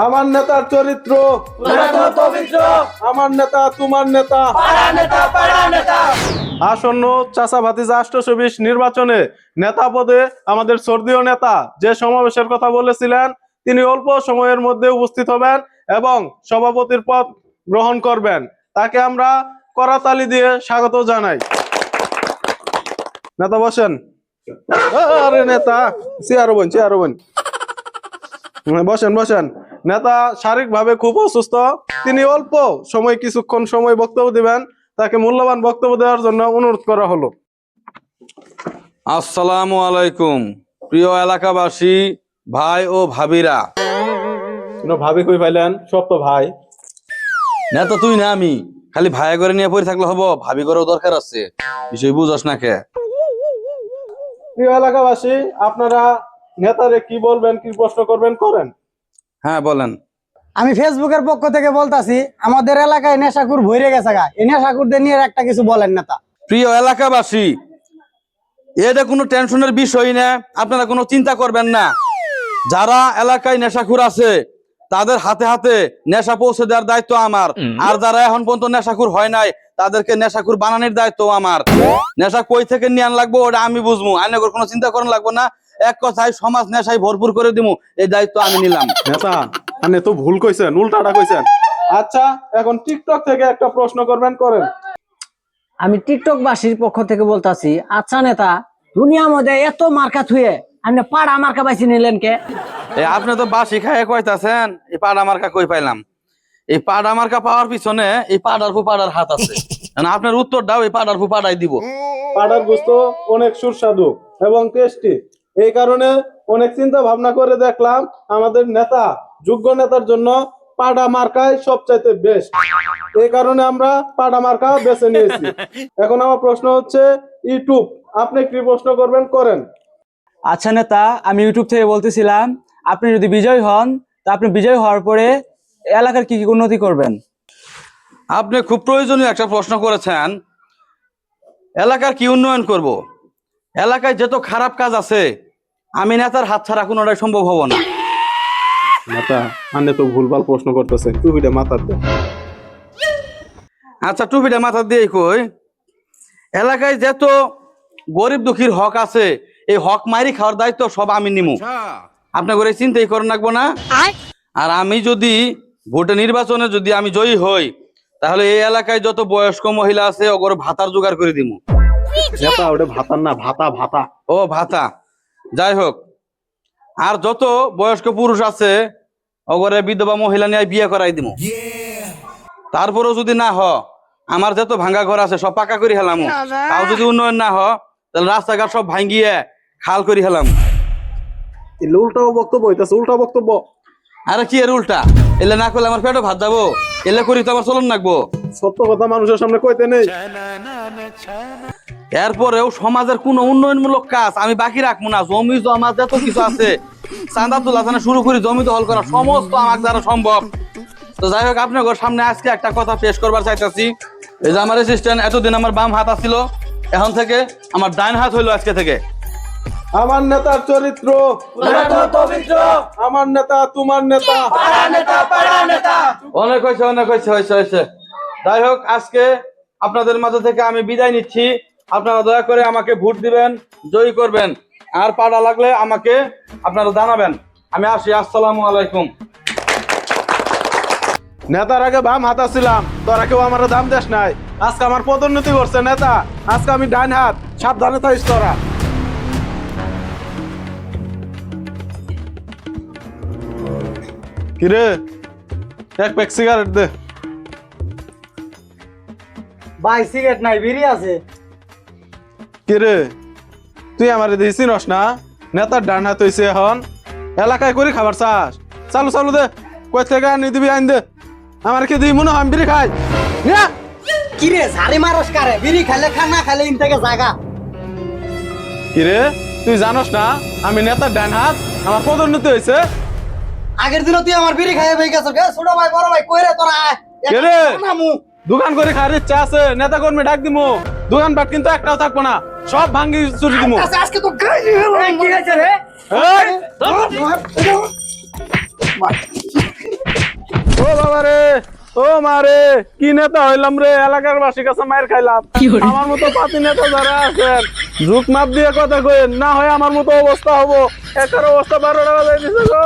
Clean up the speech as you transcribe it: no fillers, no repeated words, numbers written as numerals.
আমার নেতার চরিত্র পবিত্র আমার নেতা তোমার নেতা পাড়া নেতা আসন্ন চাচা ভাতিজা ৮২০ নির্বাচনে নেতা পদে আমাদের শ্রদ্ধেয় নেতা যে সমাবেশের কথা বলেছিলেন তিনি অল্প সময়ের মধ্যে উপস্থিত হবেন এবং সভাপতির পদ গ্রহণ করবেন। তাকে আমরা করতালি দিয়ে স্বাগত জানাই। নেতা বসেন। আরে নেতা চেয়ারও বোন বসেন বসেন। নেতা শারীরিকভাবে খুব অসুস্থ, তিনি অল্প সময় কিছুক্ষণ সময় বক্তব্য দিবেন। তাকে মূল্যবান বক্তব্য দেওয়ার জন্য অনুরোধ করা হলো। আসসালামু আলাইকুম প্রিয় এলাকাবাসী, ভাই ও ভাবিরা। ভাবি কই পাইলেন? সব তো ভাই। নেতা তুই না আমি, খালি ভাই করে নিয়ে পড়ে থাকলে হবো? ভাবি করেও দরকার আছে, বিষয় বুঝস না কে? প্রিয় এলাকাবাসী, আপনারা নেতারে কি বলবেন, কি প্রশ্ন করবেন করেন। হ্যাঁ বলেন। আমি ফেসবুকের পক্ষ থেকে বলতাছি, আমাদের এলাকায় নেশাকুর ভরে গেছে গা, এই নেশাকুরদের নিয়ে একটা কিছু বলেন নেতা। প্রিয় এলাকাবাসী, এটা কোনো টেনশনের বিষয় না, আপনারা কোনো চিন্তা করবেন না। যারা এলাকায় নেশাখুর আছে তাদের হাতে হাতে নেশা পৌঁছে দেওয়ার দায়িত্ব আমার, আর যারা এখন পর্যন্ত নেশাখুর হয় নাই তাদেরকে নেশাখুর বানানোর দায়িত্ব আমার। নেশা কই থেকে নিয়ে আন লাগবো ওটা আমি বুঝবো, আইনের কোনো চিন্তা করার লাগবো না। এক কথায় সমাজ নেশায় ভরপুর করে দিমু, এই দায়িত্ব আমি নিলাম। নেতা আপনি তো ভুল কইছেন, উল্টাটা কইছেন। আচ্ছা, এখন টিকটক থেকে একটা প্রশ্ন করবেন করেন। আমি টিকটক বাসীর পক্ষ থেকে বলতাছি, আচ্ছা নেতা, দুনিয়ার মধ্যে এত মার্কা থুয়ে আপনি পাড়া মার্কা বাইছি নিলেন কে? আপনি তো বাসি খায় কইতাছেন এই পাড়া মার্কা কই পাইলাম? এই পাড়া মার্কা পাওয়ার পিছনে এই পাড়ার ফু পাড়ার হাত আছে। আপনার উত্তর দাও, এই পাড়ার ফু পাড়াই দিব। পাড়ার গোস্ত অনেক সুস্বাদু এবং টেস্টি, এই কারণে অনেক চিন্তা ভাবনা করে দেখলাম আমাদের নেতা, যোগ্য নেতার জন্য পাড়া মার্কাই সবচাইতে বেস্ট। এই কারণে আমরা পাড়া মার্কা বেছে নিয়েছি। এখন আমার প্রশ্ন হচ্ছে ইউটিউব, আপনি কি প্রশ্ন করবেন করেন। আচ্ছা নেতা, আমি ইউটিউব থেকে বলতেছিলাম, আপনি যদি বিজয় হন তা আপনি বিজয় হওয়ার পরে এলাকার কি কি উন্নতি করবেন? আপনি খুব প্রয়োজনীয় একটা প্রশ্ন করেছেন। এলাকার কি উন্নয়ন করব? এলাকায় যত খারাপ কাজ আছে আমি নেতার হাত ছাড়া কোনোটাই সম্ভব হব না। নেতা আপনি তো ভুলভাল প্রশ্ন করতেছেন, টুপিটা মাথার দেন। আচ্ছা টুপিটা মাথা দিয়ে কই, এলাকায় যত গরিব দুঃখীর হক আছে এই হক মারি খাওয়ার দায়িত্ব সব আমি নিমু। আপনি করে চিন্তাই করেন লাগবো না। আর আমি যদি ভোটে নির্বাচনে যদি আমি জয়ী হই তাহলে এই এলাকায় যত বয়স্ক মহিলা আছে ওগর ভাতার জোগাড় করে দিমু। নেতা ওটা ভাতার না, ভাতা ভাতা। ও ভাতা, যাই হোক। আর যত বয়স্ক পুরুষ আছে ওগরে বিধবা মহিলা নিয়ে বিয়ে করাই দিমু। তারপরেও যদি না হ, আমার যত ভাঙ্গা ঘর আছে সব পাকা করে হেলাম। তাও যদি উন্নয়ন না হ তাহলে রাস্তাঘাট সব ভাঙ্গিয়ে খাল করে হেলাম। উল্টাও বক্তব্য হইতেছে, উল্টা বক্তব্য। আরে কি এর উল্টা? এলে না করলে আমার পেটও ভাত যাবো, এলে করি তো আমার চলন লাগবো। সত্য কথা মানুষের সামনে কইতে নেই। এরপরেও সমাজের কোন উন্নয়নমূলক কাজ আমি বাকি রাখবো না। জমি জমা যত কিছু আছে চাঁদা তোলা থেকে শুরু করি জমি দখল করা সমস্ত আমার দ্বারা সম্ভব। তো যাই হোক, আপনার সামনে আজকে একটা কথা পেশ করবার চাইতেছি। এই যে আমার অ্যাসিস্ট্যান্ট এতদিন আমার বাম হাত আছিল, এখন থেকে আমার ডাইন হাত হইলো আজকে থেকে। আমার নেতার চরিত্র পবিত্র আমার নেতা তোমার নেতা পাড়া নেতা অনেক হয়েছে, অনেক হয়েছে। যাই হোক, আজকে আপনাদের মাঝে থেকে আমি বিদায় নিচ্ছি। আপনারা দয়া করে আমাকে ভোট দিবেন, জয়ী করবেন। আর পাড়া লাগলে আমাকে আপনারা জানাবেন। আমি আসি, আসসালামু আলাইকুম। নেতার আগে বাম হাত ছিলাম, তোরা কেউ আমার দাম দেশ নাই। আজকে আমার পদোন্নতি করছে নেতা, আজকে আমি ডান হাত। সাবধানে থাকিস তোরা। কিরে, এক প্যাক সিগারেট দে। ভাই সিগারেট নাই, বিড়ি আছে। কিরে, তুই আমার দিয়েছিস না? নেতার ডান হাত হইছে, এখন এলাকায় করি খাবার চাস। চালু দে, কই থেকে আনি দিবি, আইন দে। আমার কি দিই মনে হয় আমি বিড়ি খাই? কিরে ঝাড়ি মারস কারে? বিড়ি খাইলে খানা খাইলে ইন থেকে জায়গা। কিরে, তুই জানোস না আমি নেতার ডান হাত? আমার পদোন্নতি হয়েছে। আগের দিনও তুই আমার বিড়ি খাইয়ে বই গেছো। ছোট ভাই বড় ভাই কইরে তোরা কেরে দোকান করে খাওয়ার ইচ্ছা আছে, নেতা কর্মী ডাক দিমু। দোকান পাট কিন্তু একটাও থাকবো না, সব ভাঙ্গি চুরি দিমু। আজকে তো গাইলি হলো। কি হয়েছে রে? এই! ও বাবা রে, ও মা রে, কি নেতা হইলাম রে, এলাকার বাসীর কাছে মায়ের খাইলাম। আমার মতো পাতি নেতা যারা আছেন ঝুঁক মাপ দিয়ে কথা কইেন, না হয় আমার মতো অবস্থা হবো। একার অবস্থা 12টা বাজাই দিছে গো।